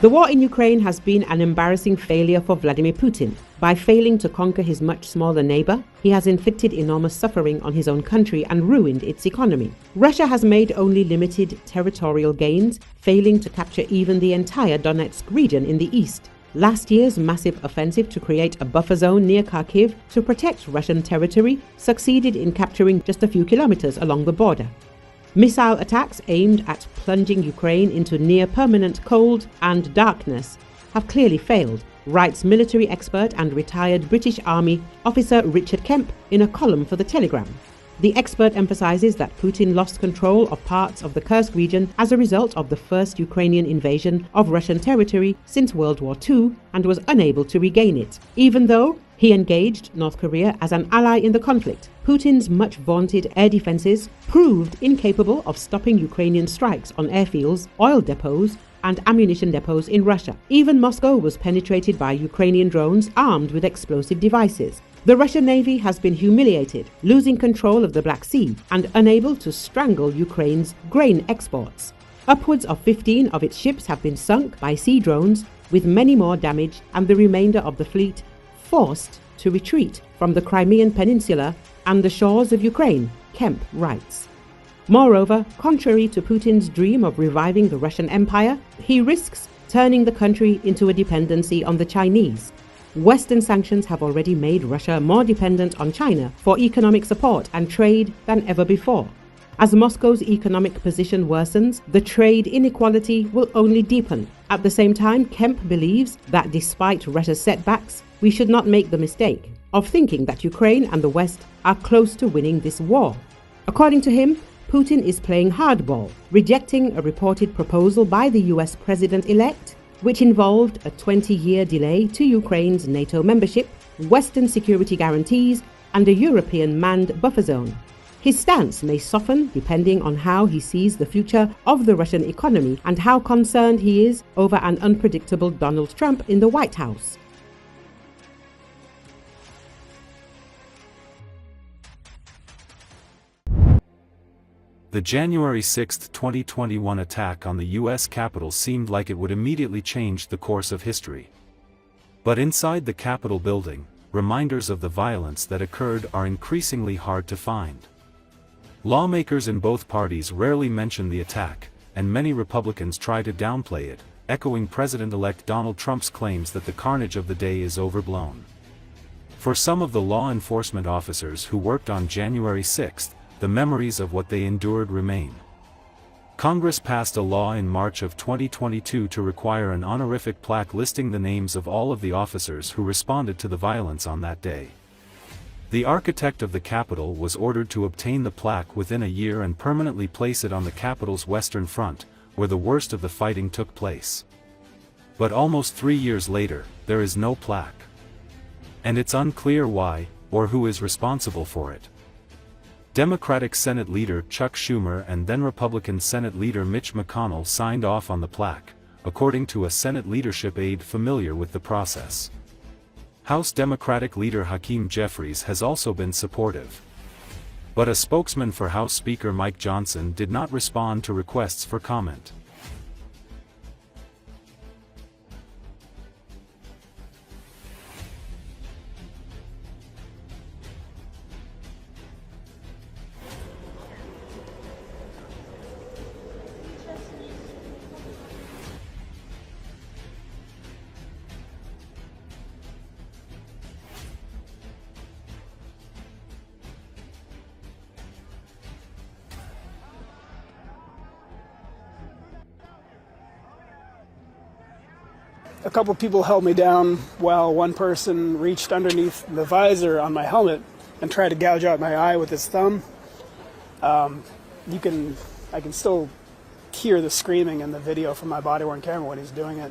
The war in Ukraine has been an embarrassing failure for Vladimir Putin. By failing to conquer his much smaller neighbour, he has inflicted enormous suffering on his own country and ruined its economy. Russia has made only limited territorial gains, failing to capture even the entire Donetsk region in the east. Last year's massive offensive to create a buffer zone near Kharkiv to protect Russian territory succeeded in capturing just a few kilometres along the border. Missile attacks aimed at plunging Ukraine into near-permanent cold and darkness have clearly failed, writes military expert and retired British Army officer Richard Kemp in a column for the Telegraph. The expert emphasizes that Putin lost control of parts of the Kursk region as a result of the first Ukrainian invasion of Russian territory since World War II and was unable to regain it, even though he engaged North Korea as an ally in the conflict. Putin's much vaunted air defenses proved incapable of stopping Ukrainian strikes on airfields, oil depots, and ammunition depots in Russia. Even Moscow was penetrated by Ukrainian drones armed with explosive devices. The Russian Navy has been humiliated, losing control of the Black Sea and unable to strangle Ukraine's grain exports. Upwards of 15 of its ships have been sunk by sea drones, with many more damaged and the remainder of the fleet forced to retreat from the Crimean Peninsula and the shores of Ukraine, Kemp writes. Moreover, contrary to Putin's dream of reviving the Russian Empire, he risks turning the country into a dependency on the Chinese. Western sanctions have already made Russia more dependent on China for economic support and trade than ever before. As Moscow's economic position worsens, the trade inequality will only deepen. At the same time, Kemp believes that despite Russia's setbacks, we should not make the mistake of thinking that Ukraine and the West are close to winning this war. According to him, Putin is playing hardball, rejecting a reported proposal by the US president-elect, which involved a 20-year delay to Ukraine's NATO membership, Western security guarantees, and a European manned buffer zone. His stance may soften depending on how he sees the future of the Russian economy and how concerned he is over an unpredictable Donald Trump in the White House. The January 6, 2021 attack on the U.S. Capitol seemed like it would immediately change the course of history. But inside the Capitol building, reminders of the violence that occurred are increasingly hard to find. Lawmakers in both parties rarely mention the attack, and many Republicans try to downplay it, echoing President-elect Donald Trump's claims that the carnage of the day is overblown. For some of the law enforcement officers who worked on January 6, the memories of what they endured remain. Congress passed a law in March of 2022 to require an honorific plaque listing the names of all of the officers who responded to the violence on that day. The architect of the Capitol was ordered to obtain the plaque within a year and permanently place it on the Capitol's western front, where the worst of the fighting took place. But almost 3 years later, there is no plaque. And it's unclear why, or who is responsible for it. Democratic Senate Leader Chuck Schumer and then Republican Senate Leader Mitch McConnell signed off on the plaque, according to a Senate leadership aide familiar with the process. House Democratic Leader Hakeem Jeffries has also been supportive. But a spokesman for House Speaker Mike Johnson did not respond to requests for comment. A couple people held me down while one person reached underneath the visor on my helmet and tried to gouge out my eye with his thumb. I can still hear the screaming in the video from my body-worn camera when he's doing it.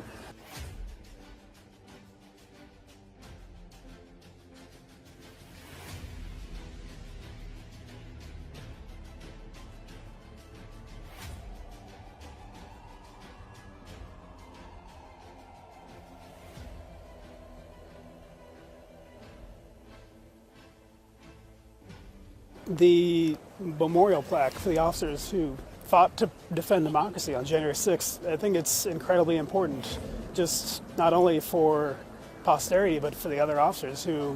The memorial plaque for the officers who fought to defend democracy on January 6th, I think it's incredibly important. just not only for posterity, but for the other officers who,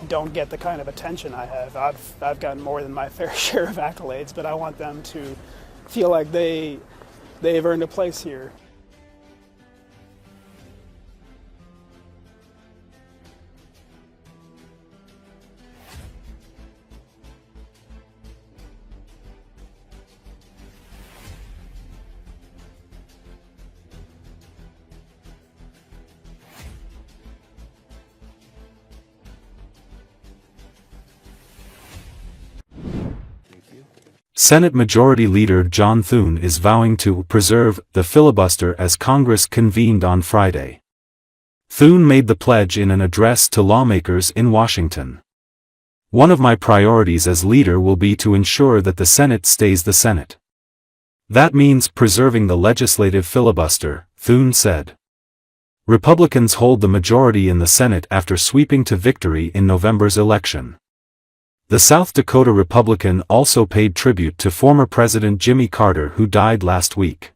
don't get the kind of attention I have. I've gotten more than my fair share of accolades, but I want them to feel like they've earned a place here. Senate Majority Leader John Thune is vowing to preserve the filibuster as Congress convened on Friday. Thune made the pledge in an address to lawmakers in Washington. "One of my priorities as leader will be to ensure that the Senate stays the Senate. That means preserving the legislative filibuster," Thune said. Republicans hold the majority in the Senate after sweeping to victory in November's election. The South Dakota Republican also paid tribute to former President Jimmy Carter, who died last week.